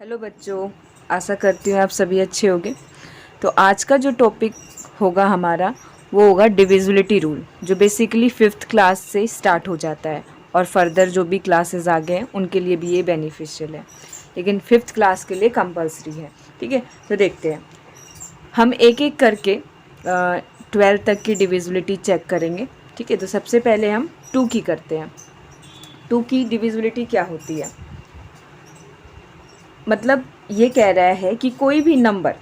Hello बच्चों, आशा करती हूँ आप सभी अच्छे होंगे। तो आज का जो टॉपिक होगा हमारा वो होगा डिविजिबिलिटी रूल, जो बेसिकली 5th क्लास से स्टार्ट हो जाता है और फर्दर जो भी क्लासेस आगे हैं उनके लिए भी ये बेनिफिशियल है, लेकिन 5th क्लास के लिए कंपलसरी है। ठीक है, तो देखते हैं हम एक एक करके 12 तक की डिविजिबिलिटी चेक करेंगे। ठीक है, तो सबसे पहले हम 2 की करते हैं। 2 की डिविजिबिलिटी क्या होती है, मतलब ये कह रहा है कि कोई भी नंबर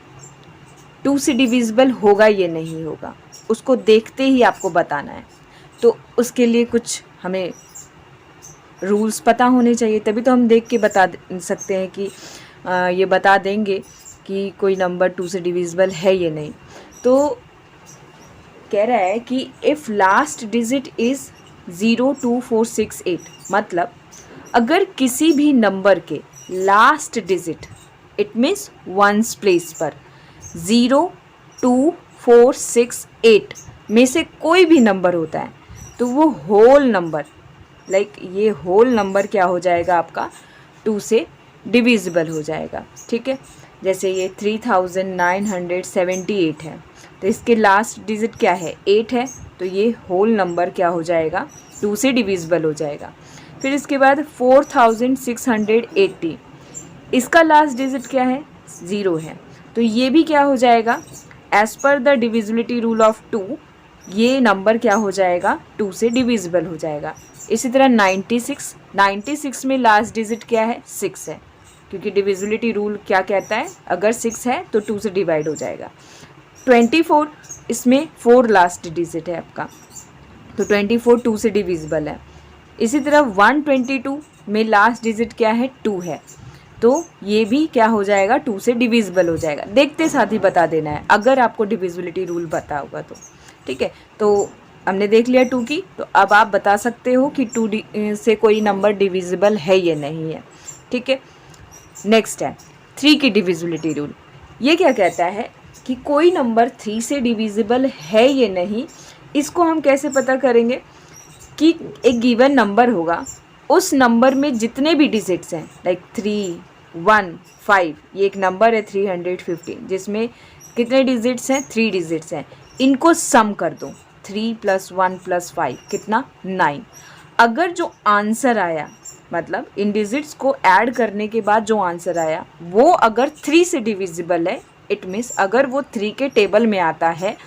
2 से डिविजिबल होगा ये नहीं होगा, उसको देखते ही आपको बताना है। तो उसके लिए कुछ हमें रूल्स पता होने चाहिए, तभी तो हम देख के बता सकते हैं कि ये बता देंगे कि कोई नंबर 2 से डिविजिबल है ये नहीं। तो कह रहा है कि इफ़ लास्ट डिजिट इज़ 0, 2, 4, 6, 8, मतलब अगर किसी भी नंबर के last digit, it means ones place पर 0, 2, 4, 6, 8 में से कोई भी नंबर होता है तो वो होल नंबर, ये होल नंबर क्या हो जाएगा आपका 2 से डिविजिबल हो जाएगा। ठीक है, जैसे ये 3978 है तो इसके लास्ट डिजिट क्या है 8 है, तो ये होल नंबर क्या हो जाएगा 2 से डिविजिबल हो जाएगा। फिर इसके बाद 4680, इसका लास्ट डिजिट क्या है 0 है, तो ये भी क्या हो जाएगा as per the divisibility rule of 2, ये नंबर क्या हो जाएगा 2 से डिविजिबल हो जाएगा। इसी तरह 96 में लास्ट डिजिट क्या है 6 है, क्योंकि डिविजिबिलिटी रूल क्या कहता है अगर 6 है तो 2 से डिवाइड हो जाएगा। 24, इसमें 4 लास्ट डिजिट है आपका, तो 24 2 से डिविजिबल है। इसी तरह 122 में लास्ट डिजिट क्या है 2 है, तो ये भी क्या हो जाएगा 2 से डिविजिबल हो जाएगा। देखते साथ ही बता देना है अगर आपको डिविजिबिलिटी रूल पता होगा तो। ठीक है, तो हमने देख लिया 2 की, तो अब आप बता सकते हो कि 2 से कोई नंबर डिविजिबल है या नहीं है। ठीक है, नेक्स्ट है 3 की डिविजिबिलिटी रूल। ये क्या कहता है कि कोई नंबर 3 से डिविजिबल है या नहीं, इसको हम कैसे पता करेंगे कि एक गिवन नंबर होगा, उस नंबर में जितने भी डिजिट्स हैं 3, 1, 5, ये एक नंबर है 315 जिसमें कितने डिजिट्स हैं 3 डिजिट्स हैं, इनको सम कर दो 3 + 1 + 5 कितना 9। अगर जो आंसर आया, मतलब इन डिजिट्स को ऐड करने के बाद जो आंसर आया वो अगर 3 से डिविजिबल है, इट मीन्स अगर वो 3 के टेबल में आता है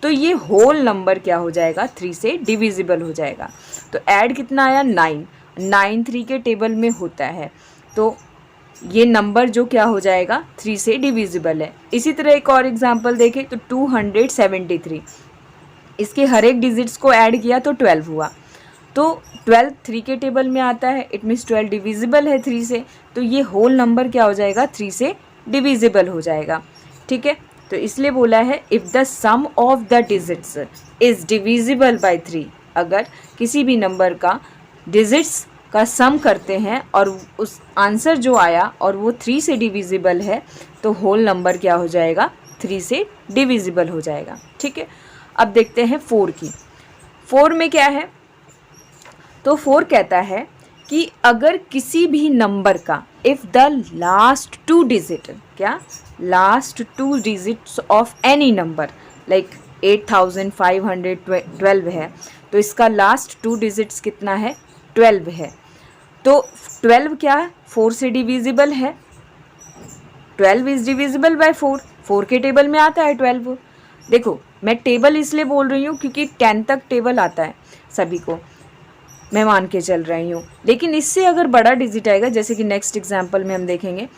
तो ये होल नंबर क्या हो जाएगा 3 से डिविजिबल हो जाएगा। तो ऐड कितना आया 9, 9 3 के टेबल में होता है, तो ये नंबर जो क्या हो जाएगा 3 से डिविजिबल है। इसी तरह एक और एग्जांपल देखें तो 273, इसके हर एक डिजिट्स को ऐड किया तो 12 हुआ, तो 12 3 के टेबल में आता है, इट मीन्स 12 डिविजिबल है 3 से, तो ये होल नंबर क्या हो जाएगा 3 से डिविजिबल हो जाएगा। ठीक है, तो इसलिए बोला है if the sum of the digits is divisible by 3, अगर किसी भी नंबर का डिजिट्स का सम करते हैं और उस आंसर जो आया और वो 3 से डिविजिबल है तो होल नंबर क्या हो जाएगा 3 से डिविजिबल हो जाएगा। ठीक है, अब देखते हैं 4 की। 4 में क्या है, तो 4 कहता है कि अगर किसी भी नंबर का इफ़ द लास्ट 2 डिजिट, क्या last 2 digits of any number 8512 है, तो इसका लास्ट 2 डिजिट्स कितना है 12 है, तो 12 क्या है 4 से डिविजिबल है, 12 इज़ डिविजिबल बाय 4, 4 के टेबल में आता है 12। देखो मैं टेबल इसलिए बोल रही हूँ क्योंकि 10 तक टेबल आता है सभी को, मैं मान के चल रही हूँ, लेकिन इससे अगर बड़ा डिजिट आएगा जैसे कि नेक्स्ट एग्जांपल में हम देखेंगे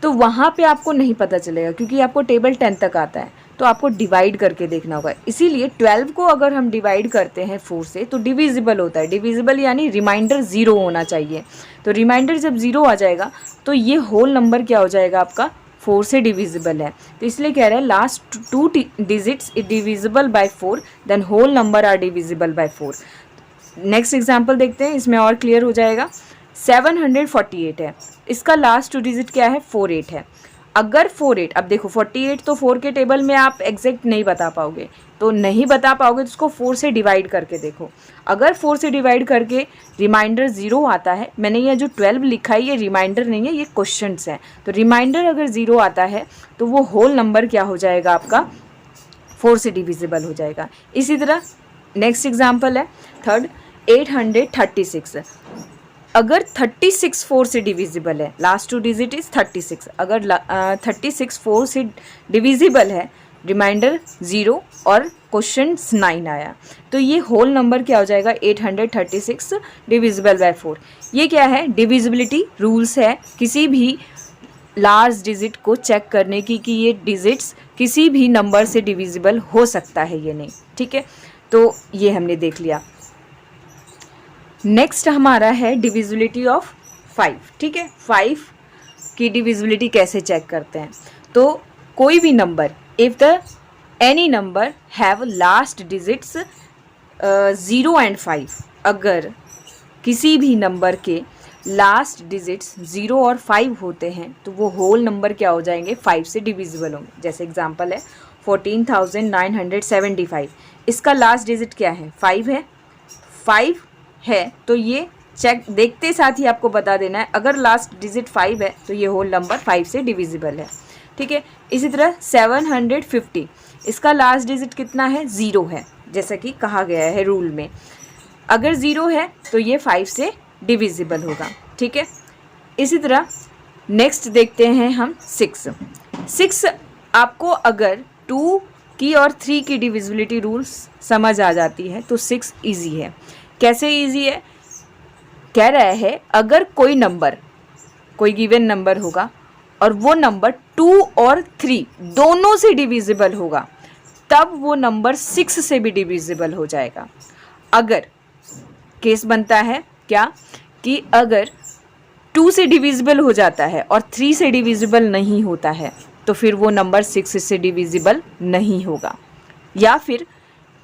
तो वहाँ पे आपको नहीं पता चलेगा क्योंकि आपको टेबल 10 तक आता है, तो आपको डिवाइड करके देखना होगा। इसीलिए 12 को अगर हम डिवाइड करते हैं 4 से तो डिविजिबल होता है, डिविजिबल यानी रिमाइंडर 0 होना चाहिए, तो रिमाइंडर जब 0 आ जाएगा तो ये होल नंबर क्या हो जाएगा आपका 4 से डिविजिबल है, तो इसलिए कह रहे हैं last 2 digits is divisible by 4 then whole number are divisible by 4। Next example देखते हैं, इसमें और क्लियर हो जाएगा। 748 है, इसका लास्ट 2 डिजिट क्या है 48 है, अगर 48, अब देखो 48 तो 4 के टेबल में आप एग्जैक्ट नहीं बता पाओगे, तो तो नहीं बता पाओगे तो उसको 4 से डिवाइड करके देखो। अगर 4 से डिवाइड करके रिमाइंडर 0 आता है, मैंने ये जो 12 लिखा है ये रिमाइंडर नहीं है, ये क्वेश्चंस है, तो रिमाइंडर अगर 0 आता है तो वो होल नंबर क्या हो जाएगा आपका 4 से डिविजिबल हो जाएगा। इसी तरह नेक्स्ट एग्जाम्पल है थर्ड 836। अगर 36 4 से डिविजिबल है, लास्ट 2 डिजिट इज 36, अगर 36 4 से डिविजिबल है, रिमाइंडर 0 और क्वेश्चन 9 आया, तो ये होल नंबर क्या हो जाएगा 836 डिविजिबल बाय 4। ये क्या है, डिविजिबिलिटी रूल्स है किसी भी लार्ज डिजिट को चेक करने की कि ये डिजिट्स किसी भी नंबर से डिविजिबल हो सकता है ये नहीं, ठीक है। तो ये हमने देख लिया। नेक्स्ट हमारा है डिविजिबिलिटी ऑफ 5, ठीक है। 5 की डिविजिबिलिटी कैसे चेक करते हैं, तो कोई भी number if the any number have last digits 0 and 5, अगर किसी भी नंबर के लास्ट डिजिट्स 0 और 5 होते हैं तो वो होल नंबर क्या हो जाएंगे 5 से डिविजिबल होंगे। जैसे एग्जांपल है 14,975, इसका लास्ट डिजिट क्या है 5 है, 5 है, तो ये चेक देखते साथ ही आपको बता देना है अगर लास्ट डिजिट 5 है तो ये होल नंबर 5 से डिविजिबल है, ठीक है। इसी तरह 750, इसका लास्ट डिजिट कितना है 0 है, जैसा कि कहा गया है रूल में, अगर 0 है तो ये 5 से डिविजिबल होगा, ठीक है। इसी तरह नेक्स्ट देखते हैं हम 6। आपको अगर 2 की और 3 की डिविजिबिलिटी रूल्स समझ आ जाती है तो 6 इजी है। कैसे इजी है, कह रहा है अगर कोई नंबर, कोई गिवन नंबर होगा और वो नंबर 2 और 3 दोनों से डिविजिबल होगा तब वो नंबर 6 से भी डिविजिबल हो जाएगा। अगर केस बनता है क्या कि अगर 2 से डिविजिबल हो जाता है और 3 से डिविजिबल नहीं होता है तो फिर वो नंबर 6 से डिविजिबल नहीं होगा, या फिर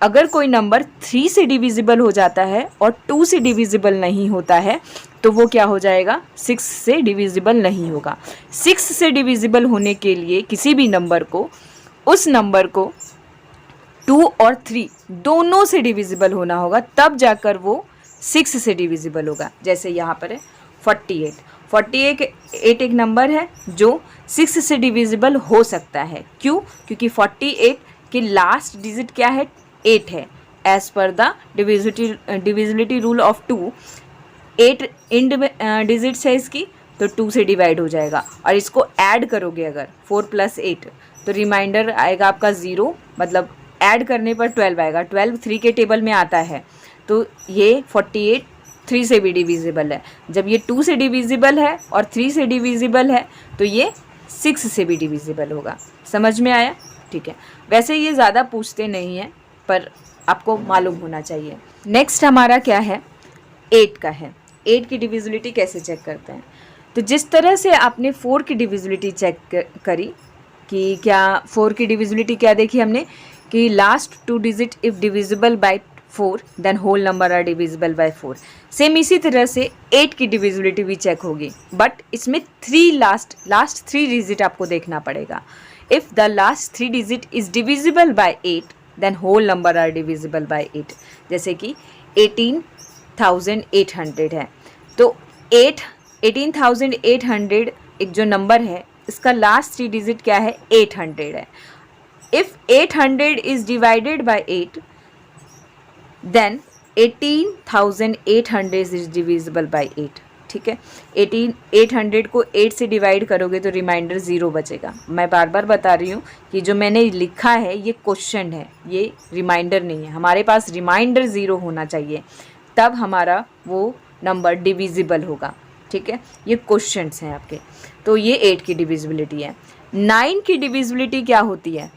अगर कोई नंबर 3 से डिविजिबल हो जाता है और 2 से डिविजिबल नहीं होता है तो वो क्या हो जाएगा 6 से डिविजिबल नहीं होगा। 6 से डिविजिबल होने के लिए किसी भी नंबर को, उस नंबर को 2 और 3 दोनों से डिविजिबल होना होगा तब जाकर वो 6 से डिविजिबल होगा। जैसे यहाँ पर है 48 एक नंबर है जो 6 से डिविजिबल हो सकता है। क्यों? क्योंकि 48 के लास्ट डिजिट क्या है 8 है। As per the divisibility rule of 2, 8 end digits है इसकी, तो 2 से डिवाइड हो जाएगा। और इसको ऐड करोगे अगर 4 + 8 तो रिमाइंडर आएगा आपका 0, मतलब ऐड करने पर 12 आएगा। 12 3 के टेबल में आता है, तो ये 48 3 से भी डिविजिबल है। जब ये 2 से डिविजिबल है और 3 से डिविजिबल है तो ये 6 से भी डिविजिबल होगा। समझ में आया? ठीक है। वैसे ये ज़्यादा पूछते नहीं हैं पर आपको मालूम होना चाहिए। नेक्स्ट हमारा क्या है 8 का है। 8 की डिविजिबिलिटी कैसे चेक करते हैं? तो जिस तरह से आपने 4 की डिविजिबिलिटी चेक करी कि क्या 4 की डिविजिबिलिटी क्या देखी हमने कि last 2 digit if divisible by 4 then whole number are divisible by 4। Same इसी तरह से 8 की डिविजिबिलिटी भी चेक होगी, बट इसमें 3 लास्ट 3 डिजिट आपको देखना पड़ेगा। If the last 3 digit is divisible by 8 then whole number are divisible by 8। जैसे कि 18,800 है, तो 18,800 एक जो नंबर है इसका लास्ट 3 डिजिट क्या है 800 है। If 800 is divided by 8 then 18,800 is divisible by 8। ठीक है, 800 को 8 से डिवाइड करोगे तो रिमाइंडर 0 बचेगा। मैं बार बार बता रही हूँ कि जो मैंने लिखा है ये क्वेश्चन है, ये रिमाइंडर नहीं है। हमारे पास रिमाइंडर 0 होना चाहिए तब हमारा वो नंबर डिविजिबल होगा। ठीक है, ये क्वेश्चंस हैं आपके। तो ये 8 की डिविजिबिलिटी है। 9 की डिविजिबिलिटी क्या होती है?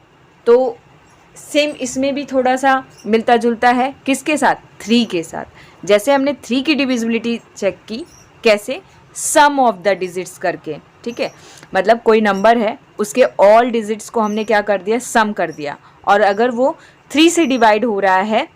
तो सेम इसमें भी थोड़ा सा मिलता जुलता है, किसके साथ 3 के साथ। जैसे हमने 3 की डिविजिबिलिटी चेक की, कैसे? सम ऑफ द डिजिट्स करके। ठीक है, मतलब कोई नंबर है उसके ऑल डिजिट्स को हमने क्या कर दिया सम कर दिया, और अगर वो 3 से डिवाइड हो रहा है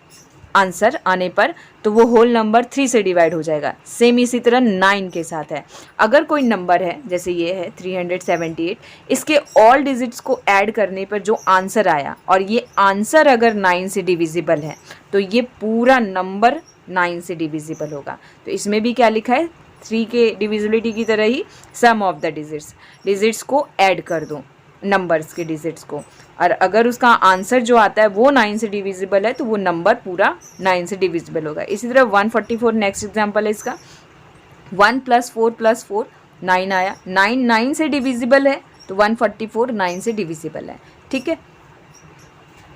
आंसर आने पर तो वो होल नंबर 3 से डिवाइड हो जाएगा। सेम इसी तरह 9 के साथ है। अगर कोई नंबर है जैसे ये है 378, इसके ऑल डिजिट्स को ऐड करने पर जो आंसर आया और ये आंसर अगर 9 से डिविजिबल है तो ये पूरा नंबर 9 से डिविजिबल होगा। तो इसमें भी क्या लिखा है, 3 के डिविजिबिलिटी की तरह ही सम ऑफ द डिजिट्स को ऐड कर दो, नंबर्स के डिजिट्स को, और अगर उसका आंसर जो आता है वो 9 से डिविजिबल है तो वो नंबर पूरा 9 से डिविजिबल होगा। इसी तरह 144 नेक्स्ट एग्जांपल है इसका। 1 + 4 + 4 9 आया, 9 से डिविजिबल है तो 144 9 से डिविजिबल है। ठीक है,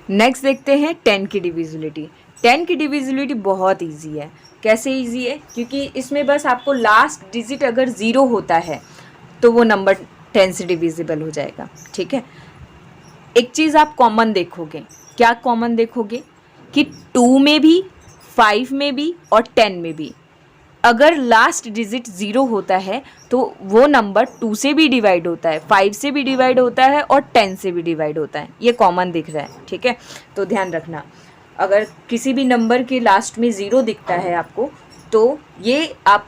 नेक्स्ट देखते हैं 10 की डिविजिबिलिटी। 10 की डिविजिबिलिटी बहुत ईजी है। कैसे ईजी है, क्योंकि इसमें बस आपको लास्ट डिजिट अगर 0 होता है तो वो नंबर 10 से डिविजिबल हो जाएगा। ठीक है, एक चीज़ आप कॉमन देखोगे, क्या कॉमन देखोगे कि 2 में भी, 5 में भी और 10 में भी अगर लास्ट डिजिट 0 होता है तो वो नंबर 2 से भी डिवाइड होता है, 5 से भी डिवाइड होता है और 10 से भी डिवाइड होता है। ये कॉमन दिख रहा है। ठीक है, तो ध्यान रखना, अगर किसी भी नंबर के लास्ट में 0 दिखता है आपको तो ये आप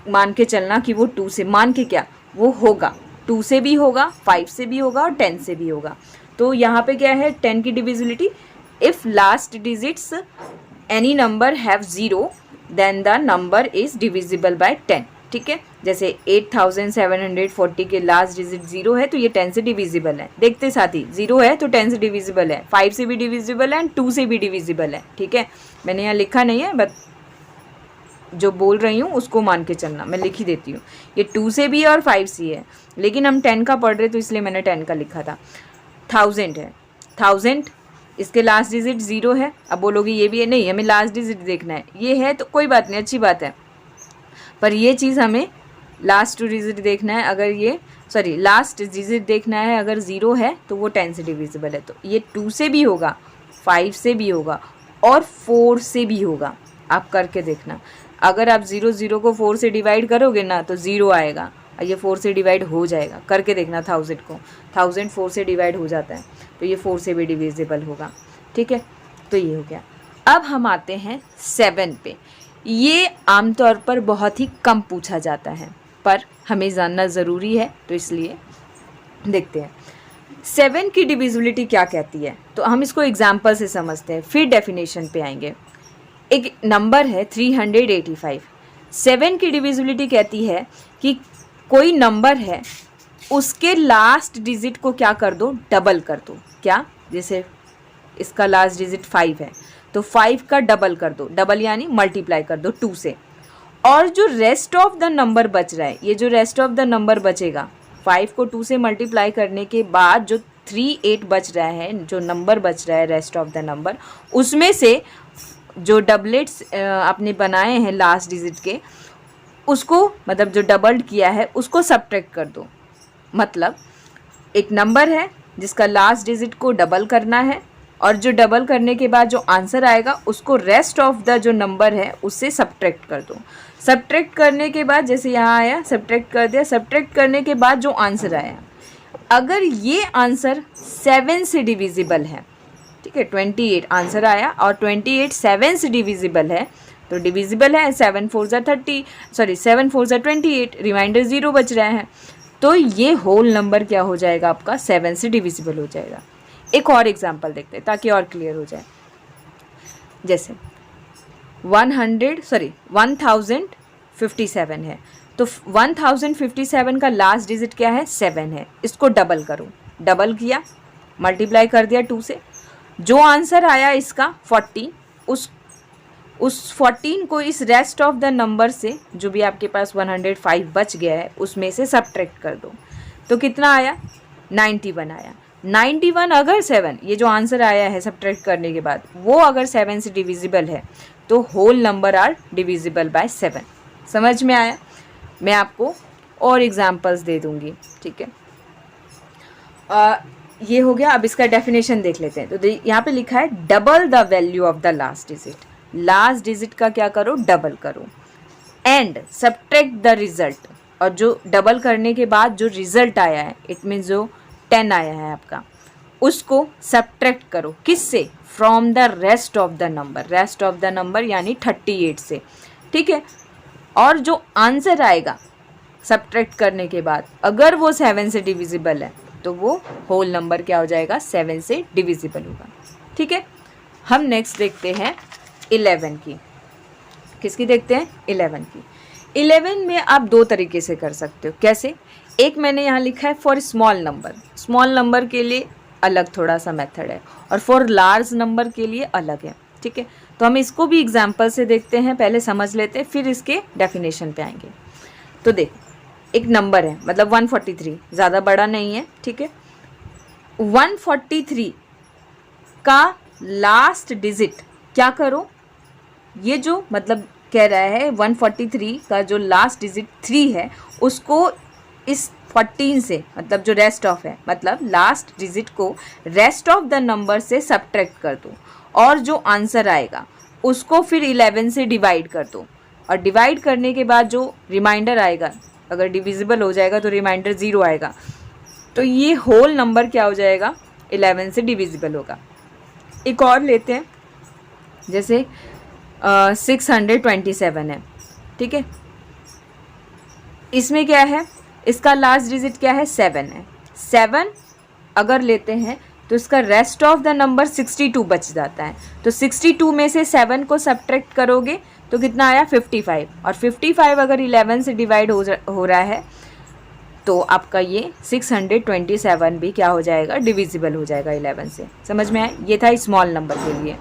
मान के चलना कि वो 2 से, मान के क्या, वो होगा 2 से भी होगा, 5 से भी होगा और 10 से भी होगा। तो यहाँ पे क्या है 10 की divisibility, if last digits any number have 0 then the number is divisible by 10। ठीक है, जैसे 8740 के लास्ट डिजिट 0 है तो ये 10 से डिविजिबल है। देखते साथी, 0 है तो 10 से डिविजिबल है, 5 से भी डिविजिबल है एंड 2 से भी डिविजिबल है। ठीक है, मैंने यहाँ लिखा नहीं है, बट जो बोल रही हूँ उसको मान के चलना, मैं लिख ही देती हूँ। ये 2 से भी है और 5 से है, लेकिन हम 10 का पढ़ रहे तो इसलिए मैंने 10 का लिखा था। 1000 है, 1000 इसके लास्ट डिजिट 0 है। अब बोलोगे ये भी है, नहीं हमें लास्ट डिजिट देखना है, ये है तो कोई बात नहीं, अच्छी बात है, पर ये चीज़ हमें लास्ट डिजिट देखना है। अगर ये लास्ट डिजिट देखना है, अगर 0 है तो वो 10 से डिविजिबल है। तो ये 2 से भी होगा, 5 से भी होगा और 4 से भी होगा। आप करके देखना, अगर आप 0 को 4 से डिवाइड करोगे ना तो 0 आएगा, और ये 4 से डिवाइड हो जाएगा। करके देखना 1000 को, 1000 4 से डिवाइड हो जाता है तो ये 4 से भी डिविजिबल होगा। ठीक है, तो ये हो गया। अब हम आते हैं 7 पे। ये आमतौर पर बहुत ही कम पूछा जाता है पर हमें जानना ज़रूरी है, तो इसलिए देखते हैं 7 की डिविजिबिलिटी क्या कहती है। तो हम इसको एग्जाम्पल से समझते हैं, फिर डेफिनेशन पे आएंगे। एक नंबर है 385, 7 की डिविजिबिलिटी कहती है कि कोई नंबर है उसके लास्ट डिजिट को क्या कर दो, डबल कर दो। क्या, जैसे इसका लास्ट डिजिट 5 है तो 5 का डबल कर दो, डबल यानी मल्टीप्लाई कर दो 2 से, और जो रेस्ट ऑफ द नंबर बच रहा है, ये जो रेस्ट ऑफ द नंबर बचेगा, 5 को 2 से मल्टीप्लाई करने के बाद जो 38 बच रहा है, जो नंबर बच रहा है रेस्ट ऑफ द नंबर, उसमें से जो डबलेट्स आपने बनाए हैं लास्ट डिजिट के, उसको मतलब जो डबल्ड किया है उसको सब्ट्रैक्ट कर दो। मतलब एक नंबर है जिसका लास्ट डिजिट को डबल करना है, और जो डबल करने के बाद जो आंसर आएगा उसको रेस्ट ऑफ द जो नंबर है उससे सब्ट्रैक्ट कर दो। सब्ट्रैक्ट करने के बाद जैसे यहाँ आया, सब्ट्रैक्ट कर दिया, सब्ट्रैक्ट करने के बाद जो आंसर आया, अगर ये आंसर 7 से डिविजिबल है, ठीक है, 28 आंसर आया और 28 7 से डिविजिबल है, तो डिविजिबल है, 7 4 ज़ा 28, रिमाइंडर 0 बच रहा है, तो ये होल नंबर क्या हो जाएगा आपका, 7 से डिविजिबल हो जाएगा। एक और एग्जांपल देखते हैं ताकि और क्लियर हो जाए। जैसे 1057 है, तो 1057 का लास्ट डिजिट क्या है, 7 है। इसको डबल करो, डबल किया, मल्टीप्लाई कर दिया 2 से, जो आंसर आया इसका 14, उस 14 को इस रेस्ट ऑफ द नंबर से, जो भी आपके पास 105 बच गया है, उसमें से सब्ट्रैक्ट कर दो, तो कितना आया, 91 आया। 91 अगर 7, ये जो आंसर आया है सब्ट्रैक्ट करने के बाद, वो अगर 7 से डिविजिबल है तो whole number are divisible by 7। समझ में आया? मैं आपको और एग्जांपल्स दे दूंगी, ठीक है। ये हो गया। अब इसका डेफिनेशन देख लेते हैं। तो यहाँ पे लिखा है double the value of the last digit. Last digit का क्या करो, डबल करो, एंड सब्ट्रैक्ट द रिजल्ट, और जो डबल करने के बाद जो रिजल्ट आया है, इट मीन्स जो 10 आया है आपका, उसको सब्ट्रैक्ट करो किससे, from the rest of the number, rest of the number यानी 38 से, ठीक है। और जो आंसर आएगा सब्ट्रैक्ट करने के बाद अगर वो 7 से डिविजिबल है तो वो होल नंबर क्या हो जाएगा, 7 से डिविजिबल होगा, ठीक है। हम नेक्स्ट देखते हैं 11 की। किसकी देखते हैं, 11 की। 11 में आप दो तरीके से कर सकते हो। कैसे, एक मैंने यहाँ लिखा है for small number, small number के लिए अलग थोड़ा सा मेथड है और फॉर लार्ज नंबर के लिए अलग है, ठीक है। तो हम इसको भी एग्जाम्पल से देखते हैं, पहले समझ लेते हैं फिर इसके डेफिनेशन पे आएंगे। तो देख, एक नंबर है मतलब 143, ज़्यादा बड़ा नहीं है, ठीक है। 143 का लास्ट डिजिट क्या करो, ये जो मतलब कह रहा है 143 का जो लास्ट डिजिट 3 है उसको इस 14 से, मतलब जो रेस्ट ऑफ है, मतलब लास्ट डिजिट को रेस्ट ऑफ द नंबर से सब्ट्रैक्ट कर दो और जो आंसर आएगा उसको फिर 11 से डिवाइड कर दो और डिवाइड करने के बाद जो रिमाइंडर आएगा, अगर डिविजिबल हो जाएगा तो रिमाइंडर 0 आएगा, तो ये होल नंबर क्या हो जाएगा, 11 से डिविजिबल होगा। एक और लेते हैं, जैसे 627 है, ठीक है। इसमें क्या है, इसका लास्ट डिजिट क्या है, 7 है। 7 अगर लेते हैं तो इसका रेस्ट ऑफ द नंबर 62 बच जाता है। तो 62 में से 7 को सब्ट्रैक्ट करोगे तो कितना आया, 55। और 55 अगर 11 से डिवाइड हो रहा है तो आपका ये 627 भी क्या हो जाएगा, डिविजिबल हो जाएगा 11 से। समझ में आया, ये था स्मॉल नंबर के लिए।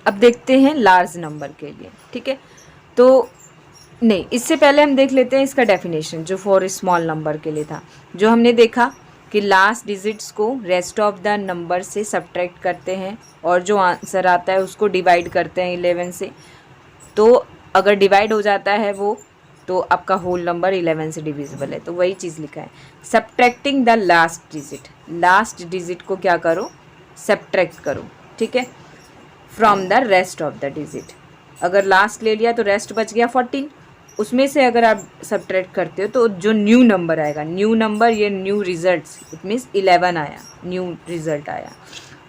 अब देखते हैं लार्ज नंबर के लिए, ठीक है। तो नहीं, इससे पहले हम देख लेते हैं इसका डेफिनेशन जो फॉर स्मॉल नंबर के लिए था। जो हमने देखा कि लास्ट डिजिट्स को रेस्ट ऑफ द नंबर से सब्ट्रैक्ट करते हैं और जो आंसर आता है उसको डिवाइड करते हैं 11 से। तो अगर डिवाइड हो जाता है वो, तो आपका होल नंबर 11 से डिविजिबल है। तो वही चीज़ लिखा है, subtracting the last digit, last digit को क्या करो, सब्ट्रैक्ट करो, ठीक है, from the rest of the digit. अगर लास्ट ले लिया तो रेस्ट बच गया 14, उसमें से अगर आप सब्ट्रैक्ट करते हो तो जो न्यू नंबर आएगा, न्यू नंबर ये न्यू रिजल्ट्स, इट मीन्स 11 आया, न्यू रिजल्ट आया।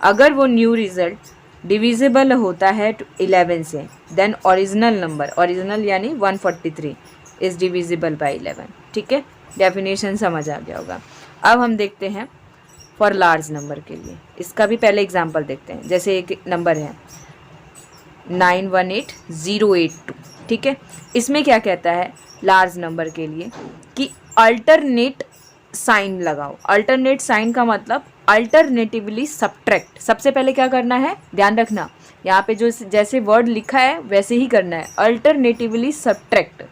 अगर वो न्यू रिजल्ट डिविजिबल होता है 11 से, देन ओरिजिनल नंबर, ओरिजिनल यानी 143 इज़ डिविजिबल बाय 11, ठीक है। डेफिनेशन समझ आ गया होगा। अब हम देखते हैं फॉर लार्ज नंबर के लिए, इसका भी पहले एग्जांपल देखते हैं। जैसे एक नंबर है 918082, ठीक है। इसमें क्या कहता है लार्ज नंबर के लिए कि अल्टरनेट साइन लगाओ। अल्टरनेट साइन का मतलब अल्टरनेटिवली सब्ट्रैक्ट। सबसे पहले क्या करना है, ध्यान रखना, यहाँ पे जो जैसे वर्ड लिखा है वैसे ही करना है, alternatively subtract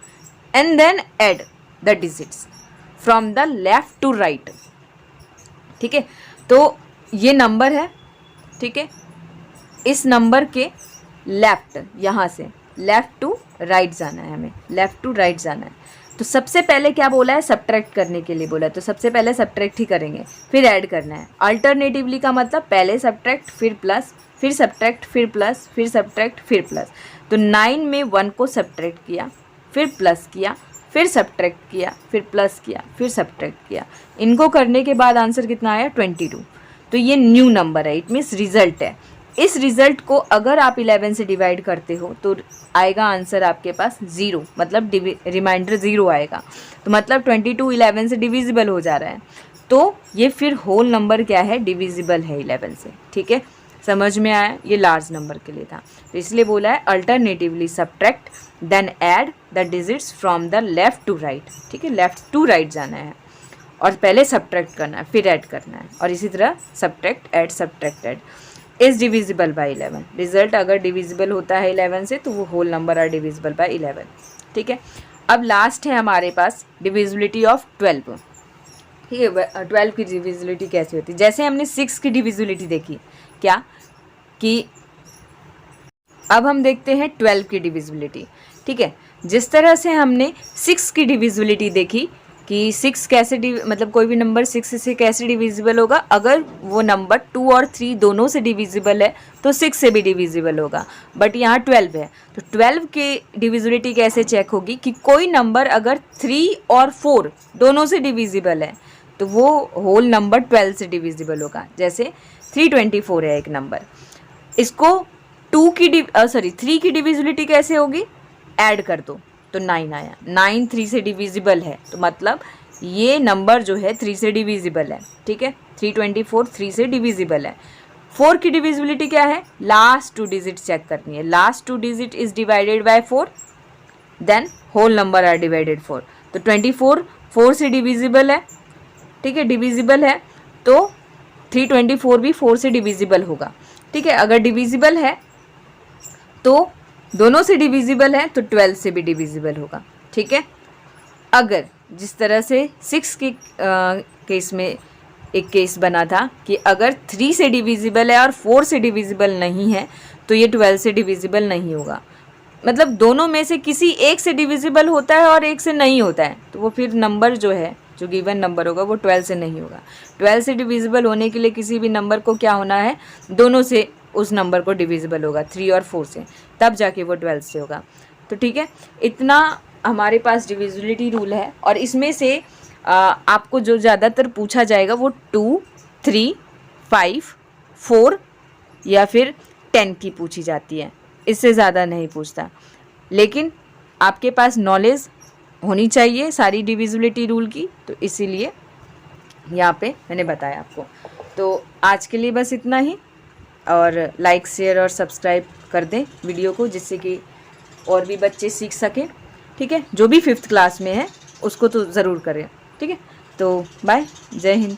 and then add the digits from the left to right, ठीक है। तो ये नंबर है, ठीक है, इस नंबर के लेफ्ट, यहाँ से लेफ़्ट टू राइट जाना है, हमें लेफ़्ट टू राइट जाना है। तो सबसे पहले क्या बोला है, सब्ट्रैक्ट करने के लिए बोला है, तो सबसे पहले सब्ट्रैक्ट ही करेंगे, फिर ऐड करना है। अल्टरनेटिवली का मतलब पहले सब्ट्रैक्ट फिर प्लस, फिर सब्ट्रैक्ट फिर प्लस, फिर सब्ट्रैक्ट फिर प्लस। तो 9 में 1 को सब्ट्रैक्ट किया, फिर प्लस किया, फिर सब्ट्रैक्ट किया, फिर प्लस किया, फिर सब्ट्रैक्ट किया। इनको करने के बाद आंसर कितना आया, 22। तो ये न्यू नंबर है, इट मीन्स रिजल्ट है। इस रिज़ल्ट को अगर आप 11 से डिवाइड करते हो तो आएगा आंसर आपके पास 0, मतलब रिमाइंडर 0 आएगा। तो मतलब 22 11 से डिविजिबल हो जा रहा है, तो ये फिर होल नंबर क्या है, डिविजिबल है 11 से, ठीक है। समझ में आया, ये लार्ज नंबर के लिए था। तो इसलिए बोला है alternatively subtract then add the digits from the left to right, ठीक है, लेफ़्ट टू राइट जाना है और पहले सब्ट्रैक्ट करना है फिर ऐड करना है, और इसी तरह subtract add is divisible by 11। Result अगर डिविजिबल होता है 11 से तो वो whole number are divisible by 11, ठीक है। अब लास्ट है हमारे पास डिविजिबिलिटी ऑफ 12, ठीक है। 12 की डिविजिबिलिटी कैसे होती है, जैसे हमने 6 की डिविजिबिलिटी देखी, क्या कि अब हम देखते हैं 12 की डिविजिबिलिटी, ठीक है। जिस तरह से हमने 6 की डिविजिबिलिटी देखी कि 6 कैसे मतलब कोई भी नंबर 6 से कैसे डिविजिबल होगा, अगर वो नंबर 2 और 3 दोनों से डिविजिबल है तो 6 से भी डिविजिबल होगा। बट यहाँ 12 है, तो 12 की डिविजिबिलिटी कैसे चेक होगी कि कोई नंबर अगर 3 और 4 दोनों से डिविजिबल है तो वो होल नंबर 12 से डिविजिबल होगा। जैसे 324 है एक नंबर, इसको 3 की डिविजिबिलिटी कैसे होगी, ऐड कर दो तो 9 आया, 9 3 से डिविजिबल है, तो मतलब ये नंबर जो है 3 से डिविजिबल है। ठीक है, 324 3 से डिविजिबल है। 4 की डिविजिबिलिटी क्या है, लास्ट 2 डिजिट चेक करनी है, last 2 digit is divided by 4, then whole number are divided 4। तो 24 4 से डिविजिबल है, ठीक है, डिविजिबल है, तो 324 भी 4 से डिविजिबल होगा। ठीक है, अगर डिविजिबल है तो दोनों से डिविजिबल है तो 12 से भी डिविजिबल होगा। ठीक है, अगर जिस तरह से 6 के केस में एक केस बना था कि अगर 3 से डिविजिबल है और 4 से डिविजिबल नहीं है तो ये 12 से डिविजिबल नहीं होगा। मतलब दोनों में से किसी एक से डिविजिबल होता है और एक से नहीं होता है, तो वो फिर नंबर जो है, जो गिवन नंबर होगा वो 12 से नहीं होगा। 12 से डिविजिबल होने के लिए किसी भी नंबर को क्या होना है, दोनों से उस नंबर को डिविजिबल होगा, 3 और 4 से, तब जाके वो 12 से होगा। तो ठीक है, इतना हमारे पास डिविजिबिलिटी रूल है। और इसमें से आपको जो ज़्यादातर पूछा जाएगा वो 2, 3, 5, 4 या फिर 10 की पूछी जाती है, इससे ज़्यादा नहीं पूछता। लेकिन आपके पास नॉलेज होनी चाहिए सारी डिविजिबिलिटी रूल की, तो इसीलिए यहाँ पे मैंने बताया आपको। तो आज के लिए बस इतना ही, और लाइक शेयर और सब्सक्राइब कर दें वीडियो को, जिससे कि और भी बच्चे सीख सकें। ठीक है, जो भी 5th क्लास में है उसको तो ज़रूर करें। ठीक है, तो बाय, जय हिंद।